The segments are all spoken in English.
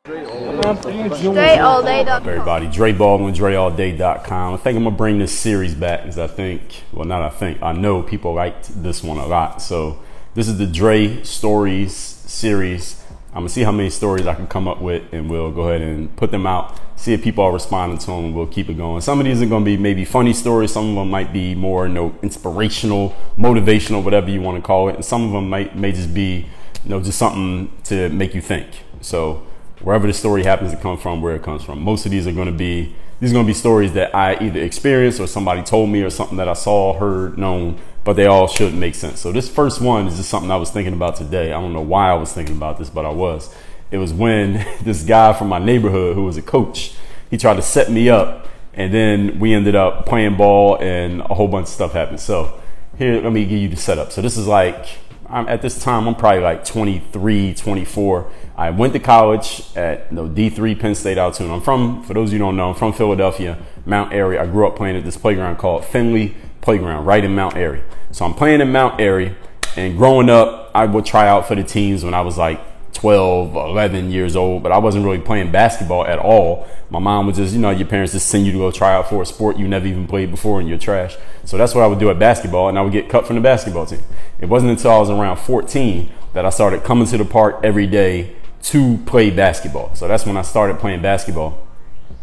DreAllDay.com. Everybody, Dre Baldwin, DreAllDay.com. I think I'm gonna bring this series back because I know people liked this one a lot. So this is the Dre Stories series. I'm gonna see how many stories I can come up with, and we'll go ahead and put them out. See if people are responding to them, and we'll keep it going. Some of these are gonna be maybe funny stories. Some of them might be more, inspirational, motivational, whatever you want to call it. And some of them may just be, just something to make you think. So wherever the story happens to come from, where it comes from. Most of these are going to be stories that I either experienced or somebody told me or something that I saw, heard, known, but they all should make sense. So this first one is just something I was thinking about today. I don't know why I was thinking about this, but I was. It was when this guy from my neighborhood who was a coach, he tried to set me up, and then we ended up playing ball and a whole bunch of stuff happened. So here, let me give you the setup. So this is at this time, I'm probably like 23, 24. I went to college at D3 Penn State Altoona. For those of you who don't know, I'm from Philadelphia, Mount Airy. I grew up playing at this playground called Finley Playground, right in Mount Airy. So I'm playing in Mount Airy, and growing up, I would try out for the teams when I was like 12, 11 years old, but I wasn't really playing basketball at all. My mom would just, your parents just send you to go try out for a sport you never even played before and you're trash. So that's what I would do at basketball, and I would get cut from the basketball team. It wasn't until I was around 14 that I started coming to the park every day to play basketball. So that's when I started playing basketball.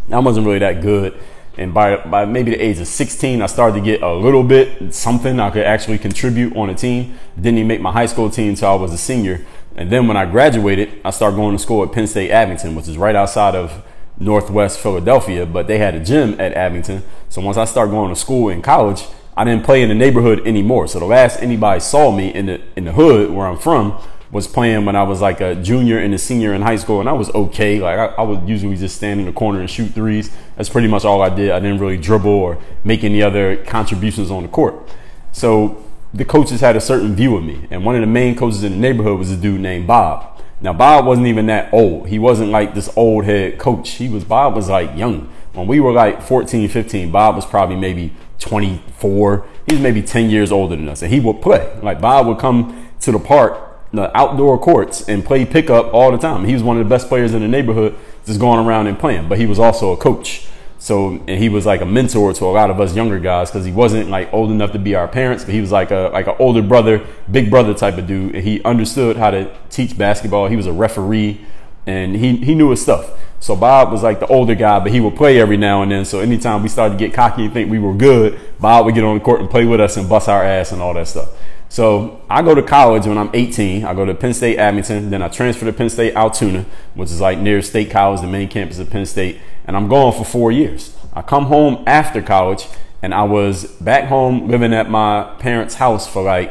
I wasn't really that good. And by maybe the age of 16, I started to get a little bit something I could actually contribute on a team. Didn't even make my high school team until I was a senior. And then when I graduated, I started going to school at Penn State Abington, which is right outside of Northwest Philadelphia, but they had a gym at Abington. So once I started going to school in college, I didn't play in the neighborhood anymore. So the last anybody saw me in the hood where I'm from was playing when I was like a junior and a senior in high school, and I was okay. Like I would usually just stand in the corner and shoot threes. That's pretty much all I did. I didn't really dribble or make any other contributions on the court. So the coaches had a certain view of me, and one of the main coaches in the neighborhood was a dude named Bob. Now Bob wasn't even that old. He wasn't like this old head coach. Bob was like young. When we were like 14, 15, Bob was probably maybe 24. He was maybe 10 years older than us, and he would play. Like Bob would come to the park, the outdoor courts, and play pickup all the time. He was one of the best players in the neighborhood, just going around and playing, but he was also a coach. So, and he was like a mentor to a lot of us younger guys, because he wasn't like old enough to be our parents, but he was like an older brother, big brother type of dude. And he understood how to teach basketball. He was a referee, and he knew his stuff. So Bob was like the older guy, but he would play every now and then. So anytime we started to get cocky and think we were good, Bob would get on the court and play with us and bust our ass and all that stuff. So I go to college when I'm 18. I go to Penn State Abington. Then I transfer to Penn State Altoona, which is like near State College, the main campus of Penn State. And I'm gone for 4 years. I come home after college, and I was back home living at my parents' house for I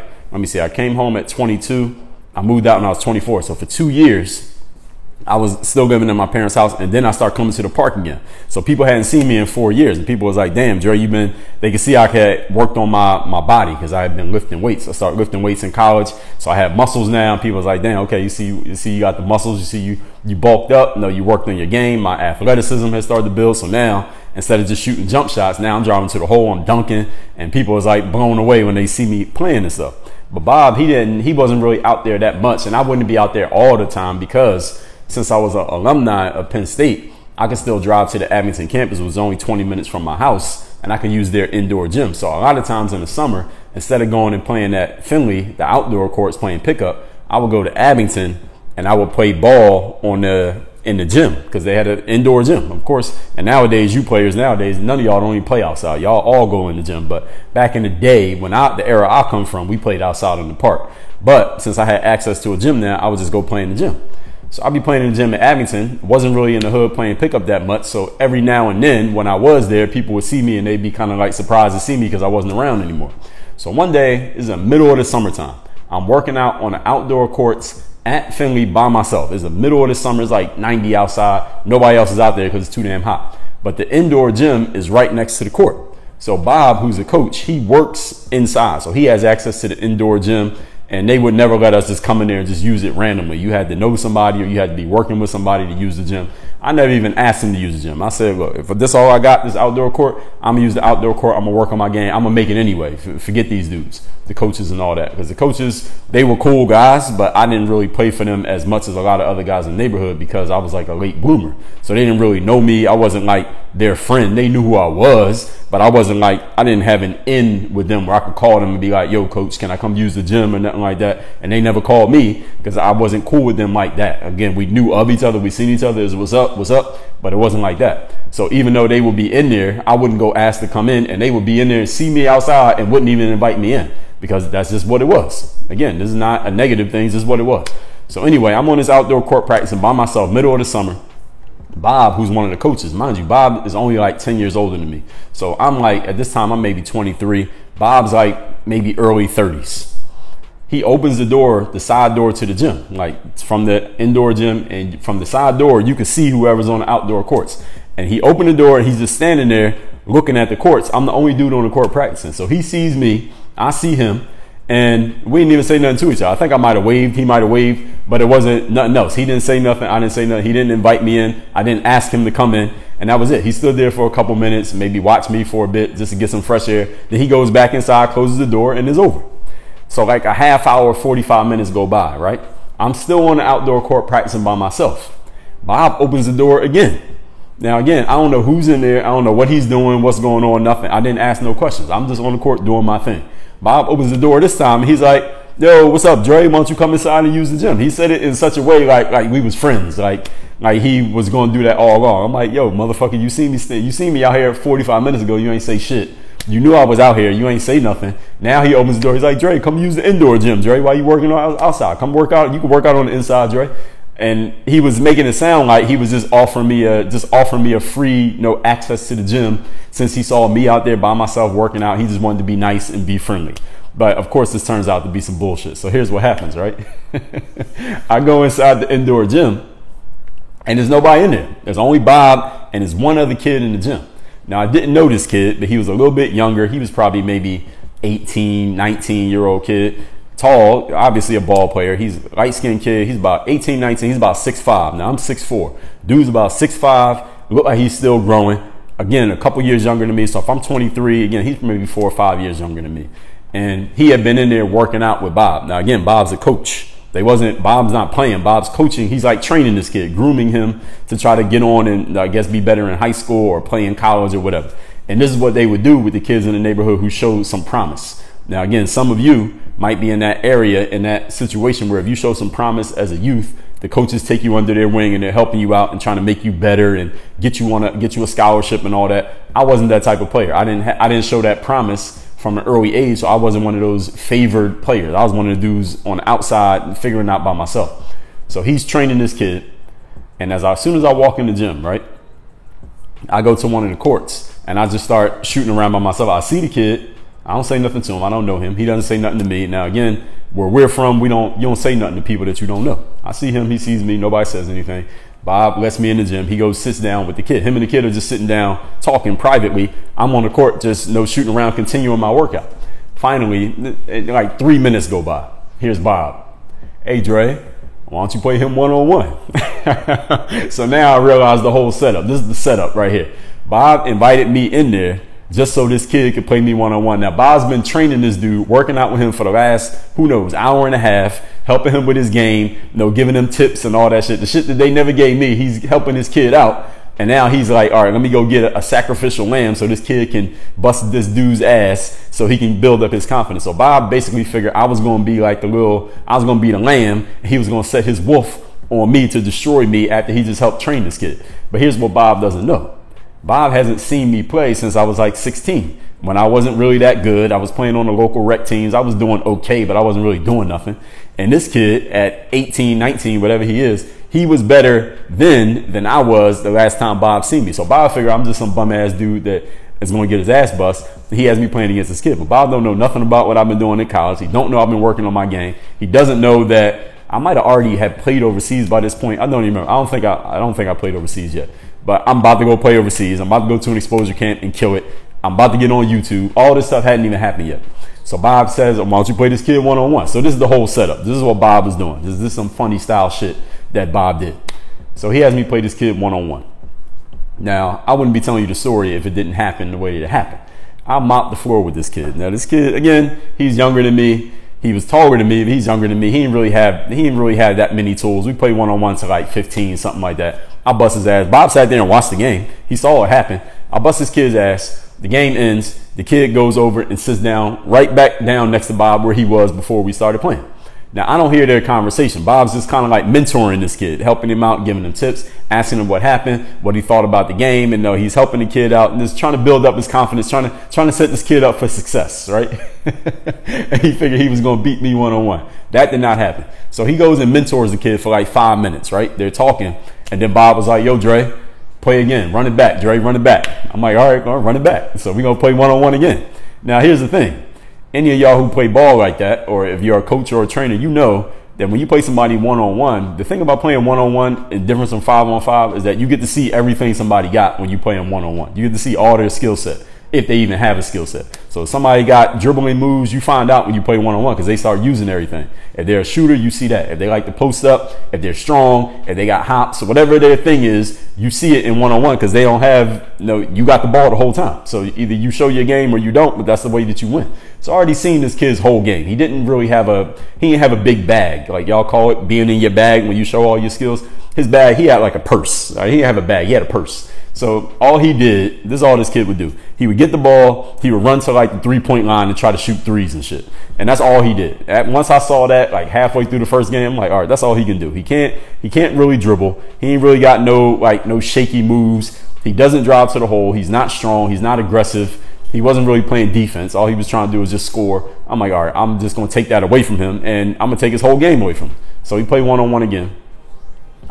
came home at 22. I moved out when I was 24. So for 2 years, I was still living in my parents' house, and then I started coming to the park again. So people hadn't seen me in 4 years, and people was like, damn, Dre, they could see I had worked on my body, because I had been lifting weights. I started lifting weights in college, so I had muscles now, and people was like, damn, okay, you see you got the muscles, you see you bulked up, you worked on your game. My athleticism has started to build, so now instead of just shooting jump shots, now I'm driving to the hole, I'm dunking, and people was like blown away when they see me playing and stuff. But Bob, he wasn't really out there that much, and I wouldn't be out there all the time, because since I was an alumni of Penn State, I could still drive to the Abington campus. It was only 20 minutes from my house, and I could use their indoor gym. So a lot of times in the summer, instead of going and playing at Finley, the outdoor courts, playing pickup, I would go to Abington and I would play ball in the gym, because they had an indoor gym, of course. And nowadays, none of y'all don't even play outside. Y'all all go in the gym. But back in the day, the era I come from, we played outside in the park. But since I had access to a gym now, I would just go play in the gym. So I'd be playing in the gym at Abington. Wasn't really in the hood playing pickup that much. So every now and then when I was there, people would see me and they'd be kind of like surprised to see me, because I wasn't around anymore. So one day, it's in the middle of the summertime. I'm working out on the outdoor courts at Finley by myself. It's the middle of the summer. It's like 90 outside. Nobody else is out there because it's too damn hot. But the indoor gym is right next to the court. So Bob, who's a coach, he works inside. So he has access to the indoor gym. And they would never let us just come in there and just use it randomly. You had to know somebody, or you had to be working with somebody to use the gym. I never even asked him to use the gym. I said, look, if this all I got, this outdoor court, I'm gonna use the outdoor court. I'm gonna work on my game. I'm gonna make it anyway. Forget these dudes, the coaches and all that. Because the coaches, they were cool guys, but I didn't really play for them as much as a lot of other guys in the neighborhood because I was like a late bloomer. So they didn't really know me. I wasn't like their friend. They knew who I was, but I wasn't like, I didn't have an in with them where I could call them and be like, yo, coach, can I come use the gym or nothing like that? And they never called me because I wasn't cool with them like that. Again, we knew of each other. We seen each other as what's up, but it wasn't like that. So even though they would be in there, I wouldn't go ask to come in, and they would be in there and see me outside and wouldn't even invite me in because that's just what it was. Again, this is not a negative thing. This is what it was. So anyway, I'm on this outdoor court practicing by myself, middle of the summer. Bob, who's one of the coaches, mind you, Bob is only like 10 years older than me. So I'm like, at this time, I'm maybe 23. Bob's like maybe early 30s. He opens the door, the side door to the gym, like from the indoor gym, and from the side door, you can see whoever's on the outdoor courts. And he opened the door and he's just standing there looking at the courts. I'm the only dude on the court practicing. So he sees me, I see him, and we didn't even say nothing to each other. I think I might have waved, he might have waved, but it wasn't nothing else. He didn't say nothing, I didn't say nothing. He didn't invite me in. I didn't ask him to come in, and that was it. He stood there for a couple minutes, maybe watched me for a bit just to get some fresh air. Then he goes back inside, closes the door, and it's over. So like a half hour, 45 minutes go by, right? I'm still on the outdoor court practicing by myself. Bob opens the door again. Now, again, I don't know who's in there. I don't know what he's doing, what's going on, nothing. I didn't ask no questions. I'm just on the court doing my thing. Bob opens the door this time, and he's like, yo, what's up, Dre? Why don't you come inside and use the gym? He said it in such a way like we was friends, like he was going to do that all along. I'm like, yo, motherfucker, you see me out here 45 minutes ago. You ain't say shit. You knew I was out here. You ain't say nothing. Now he opens the door. He's like, Dre, come use the indoor gym, Dre. Why you working outside? Come work out. You can work out on the inside, Dre. And he was making it sound like he was just offering me a free, access to the gym since he saw me out there by myself working out. He just wanted to be nice and be friendly. But of course, this turns out to be some bullshit. So here's what happens, right? I go inside the indoor gym and there's nobody in there. There's only Bob and there's one other kid in the gym. Now, I didn't know this kid, but he was a little bit younger. He was probably maybe 18, 19-year-old kid. Tall, obviously a ball player. He's a light-skinned kid. He's about 18, 19. He's about 6'5". Now, I'm 6'4". Dude's about 6'5". Look like he's still growing. Again, a couple years younger than me. So if I'm 23, again, he's maybe 4 or 5 years younger than me. And he had been in there working out with Bob. Now, again, Bob's a coach. Bob's not playing. Bob's coaching. He's like training this kid, grooming him to try to get on and I guess be better in high school or play in college or whatever. And this is what they would do with the kids in the neighborhood who showed some promise. Now, again, some of you might be in that area, in that situation where if you show some promise as a youth, the coaches take you under their wing and they're helping you out and trying to make you better and get you a scholarship and all that. I wasn't that type of player. I didn't show that promise from an early age, so I wasn't one of those favored players. I was one of the dudes on the outside and figuring out by myself. So he's training this kid, and as soon as I walk in the gym, right, I go to one of the courts and I just start shooting around by myself. I see the kid. I don't say nothing to him. I don't know him. He doesn't say nothing to me. Now, again, where we're from, you don't say nothing to people that you don't know. I see him. He sees me. Nobody says anything. Bob lets me in the gym. He goes, sits down with the kid. Him and the kid are just sitting down, talking privately. I'm on the court, just shooting around, continuing my workout. Finally, like 3 minutes go by. Here's Bob. Hey, Dre, why don't you play him one-on-one? So now I realize the whole setup. This is the setup right here. Bob invited me in there just so this kid could play me one-on-one. Now, Bob's been training this dude, working out with him for the last, hour and a half, helping him with his game, giving him tips and all that shit. The shit that they never gave me, he's helping this kid out. And now he's like, all right, let me go get a sacrificial lamb so this kid can bust this dude's ass so he can build up his confidence. So Bob basically figured I was going to be like I was going to be the lamb, and he was going to set his wolf on me to destroy me after he just helped train this kid. But here's what Bob doesn't know. Bob hasn't seen me play since I was like 16, when I wasn't really that good. I was playing on the local rec teams. I was doing okay, but I wasn't really doing nothing. And this kid at 18, 19, whatever he is, he was better then than I was the last time Bob seen me. So Bob figured I'm just some bum ass dude that is going to get his ass bust. He has me playing against this kid. But Bob don't know nothing about what I've been doing in college. He don't know I've been working on my game. He doesn't know that I might have already had played overseas by this point. I don't even remember. I don't think I played overseas yet. But I'm about to go play overseas. I'm about to go to an exposure camp and kill it. I'm about to get on YouTube. All this stuff hadn't even happened yet. So Bob says, why don't you play this kid one-on-one? So this is the whole setup. This is what Bob was doing. This is some funny style shit that Bob did. So he has me play this kid one-on-one. Now, I wouldn't be telling you the story if it didn't happen the way it happened. I mopped the floor with this kid. Now, this kid, again, he's younger than me. He was taller than me, but he's younger than me. He didn't really have that many tools. We played one-on-one to like 15, something like that. I bust his ass. Bob sat there and watched the game. He saw what happened. I bust this kid's ass. The game ends. The kid goes over and sits down right back down next to Bob where he was before we started playing. Now, I don't hear their conversation. Bob's just kind of like mentoring this kid, helping him out, giving him tips, asking him what happened, what he thought about the game. And he's helping the kid out and just trying to build up his confidence, trying to set this kid up for success, right? And he figured he was going to beat me one-on-one. That did not happen. So he goes and mentors the kid for like 5 minutes, right? They're talking. And then Bob was like, yo, Dre, play again. Run it back, Dre, run it back. I'm like, all right, run it back. So we're going to play one-on-one again. Now, here's the thing. Any of y'all who play ball like that, or if you're a coach or a trainer, you know that when you play somebody one-on-one, the thing about playing one-on-one and difference from 5-on-5 is that you get to see everything somebody got when you play them one-on-one. You get to see all their skill set, if they even have a skill set. So if somebody got dribbling moves, you find out when you play one-on-one because they start using everything. If they're a shooter, you see that. If they like to post up, if they're strong, if they got hops, whatever their thing is, you see it in one-on-one because they don't have, you got the ball the whole time. So either you show your game or you don't, but that's the way that you win. So I already seen this kid's whole game. He didn't have a big bag. Like y'all call it being in your bag when you show all your skills. His bag, he had like a purse. He didn't have a bag, he had a purse. So all he did, this is all this kid would do. He would get the ball, he would run to like the 3-point line and try to shoot threes and shit. And that's all he did. Once I saw that, like halfway through the first game, I'm like, all right, that's all he can do. He can't really dribble. He ain't really got no shaky moves. He doesn't drive to the hole. He's not strong. He's not aggressive. He wasn't really playing defense. All he was trying to do was just score. I'm like, all right, I'm just going to take that away from him, and I'm going to take his whole game away from him. So he played one-on-one again.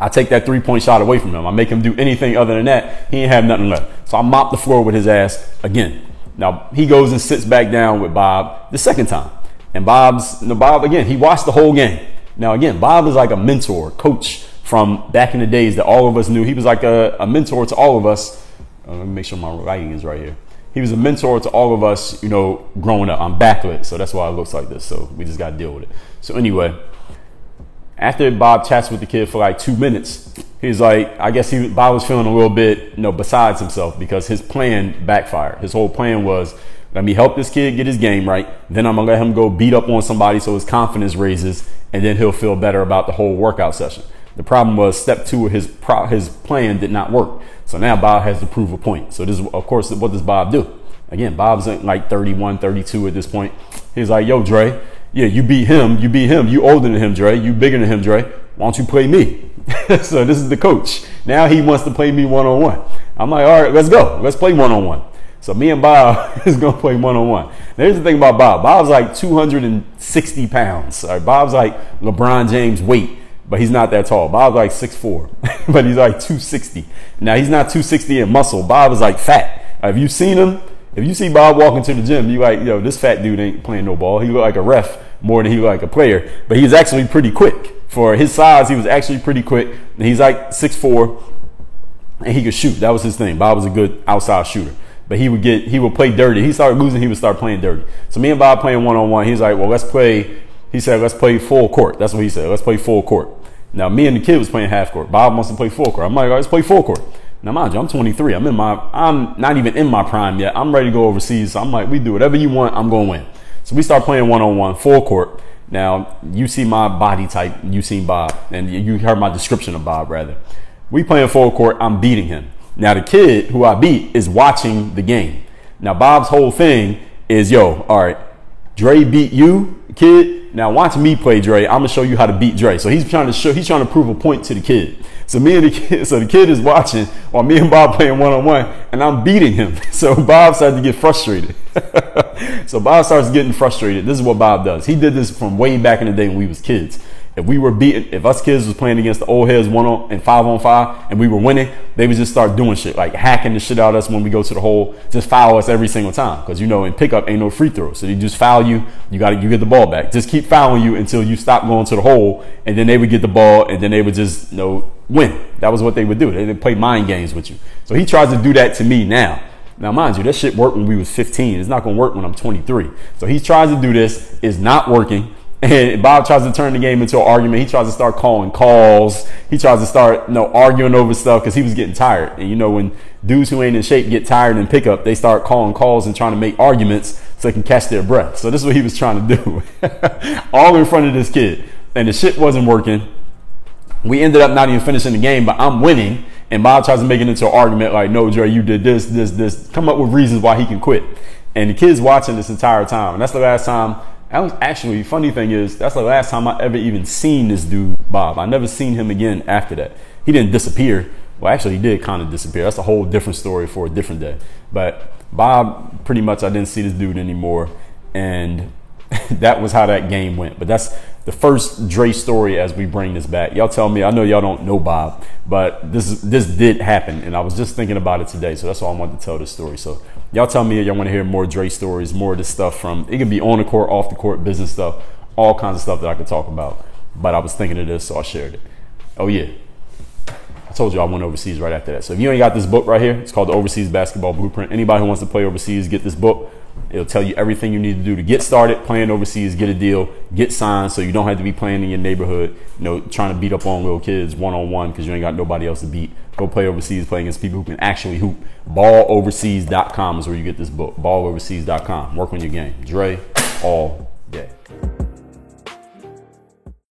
I take that 3-point shot away from him. I make him do anything other than that. He ain't have nothing left. So I mop the floor with his ass again. Now, he goes and sits back down with Bob the second time. And Bob, again, he watched the whole game. Now, again, Bob is like a mentor, coach from back in the days that all of us knew. He was like a mentor to all of us. Let me make sure my writing is right here. He was a mentor to all of us, growing up. I'm backlit, so that's why it looks like this. So we just got to deal with it. So anyway, after Bob chats with the kid for like 2 minutes, he's like, I guess Bob was feeling a little bit, besides himself because his plan backfired. His whole plan was, let me help this kid get his game right. Then I'm going to let him go beat up on somebody so his confidence raises, and then he'll feel better about the whole workout session. The problem was step 2 of his plan did not work. So now Bob has to prove a point. So this is, of course, what does Bob do? Again, Bob's like 31, 32 at this point. He's like, yo, Dre, yeah, you beat him. You older than him, Dre. You bigger than him, Dre. Why don't you play me? So this is the coach. Now he wants to play me one-on-one. I'm like, all right, let's go. Let's play one-on-one. So me and Bob is going to play one-on-one. Here's the thing about Bob. Bob's like 260 pounds. All right, Bob's like LeBron James weight. But he's not that tall. Bob's like 6'4", but he's like 260. Now, he's not 260 in muscle. Bob is like fat. If you've seen him, if you see Bob walking to the gym, you like, this fat dude ain't playing no ball. He look like a ref more than he look like a player. But he's actually pretty quick. For his size, he was actually pretty quick. And he's like 6'4", and he could shoot. That was his thing. Bob was a good outside shooter. But he would play dirty. He started losing, he would start playing dirty. So me and Bob playing one-on-one. He's like, well, let's play full court. That's what he said. Let's play full court. Now, me and the kid was playing half court. Bob wants to play full court. I'm like, all right, let's play full court. Now, mind you, I'm 23. I'm not even in my prime yet. I'm ready to go overseas. So I'm like, we do whatever you want. I'm going to win. So we start playing one-on-one, full court. Now, you see my body type. You seen Bob. And you heard my description of Bob, rather. We playing full court. I'm beating him. Now, the kid who I beat is watching the game. Now, Bob's whole thing is, yo, all right, Dre beat you, kid. Now watch me play Dre. I'm gonna show you how to beat Dre. So he's trying to prove a point to the kid. So the kid is watching while me and Bob playing one-on-one, and I'm beating him. So Bob started to get frustrated. So Bob starts getting frustrated. This is what Bob does. He did this from way back in the day when we was kids. If us kids was playing against the old heads 5-on-5 and we were winning, they would just start doing shit, like hacking the shit out of us when we go to the hole, just foul us every single time. Because in pickup ain't no free throw. So they just foul you, you get the ball back. Just keep fouling you until you stop going to the hole, and then they would get the ball, and then they would just win. That was what they would do. They play mind games with you. So he tries to do that to me now. Now, mind you, that shit worked when we was 15. It's not going to work when I'm 23. So he tries to do this. It's not working. And Bob tries to turn the game into an argument. He tries to start calling calls. He tries to start, arguing over stuff because he was getting tired. And when dudes who ain't in shape get tired in pickup, they start calling calls and trying to make arguments so they can catch their breath. So this is what he was trying to do, all in front of this kid. And the shit wasn't working. We ended up not even finishing the game, but I'm winning. And Bob tries to make it into an argument like, no, Dre, you did this, come up with reasons why he can quit. And the kid's watching this entire time. And that's the last time. Actually, funny thing is, that's the last time I ever even seen this dude, Bob. I never seen him again after that. He didn't disappear. Well, actually, he did kind of disappear. That's a whole different story for a different day. But Bob, pretty much, I didn't see this dude anymore. And that was how that game went. But that's the first Dre story as we bring this back. Y'all tell me, I know y'all don't know Bob, but this did happen. And I was just thinking about it today. So that's why I wanted to tell this story. So y'all tell me if y'all want to hear more Dre stories, more of this stuff it could be on the court, off the court, business stuff, all kinds of stuff that I could talk about. But I was thinking of this, so I shared it. Oh, yeah. I told you I went overseas right after that. So if you ain't got this book right here, it's called The Overseas Basketball Blueprint. Anybody who wants to play overseas, get this book. It'll tell you everything you need to do to get started playing overseas, get a deal, get signed so you don't have to be playing in your neighborhood, trying to beat up on little kids one-on-one because you ain't got nobody else to beat. Go play overseas, play against people who can actually hoop. Balloverseas.com is where you get this book. Balloverseas.com. Work on your game. Dre, all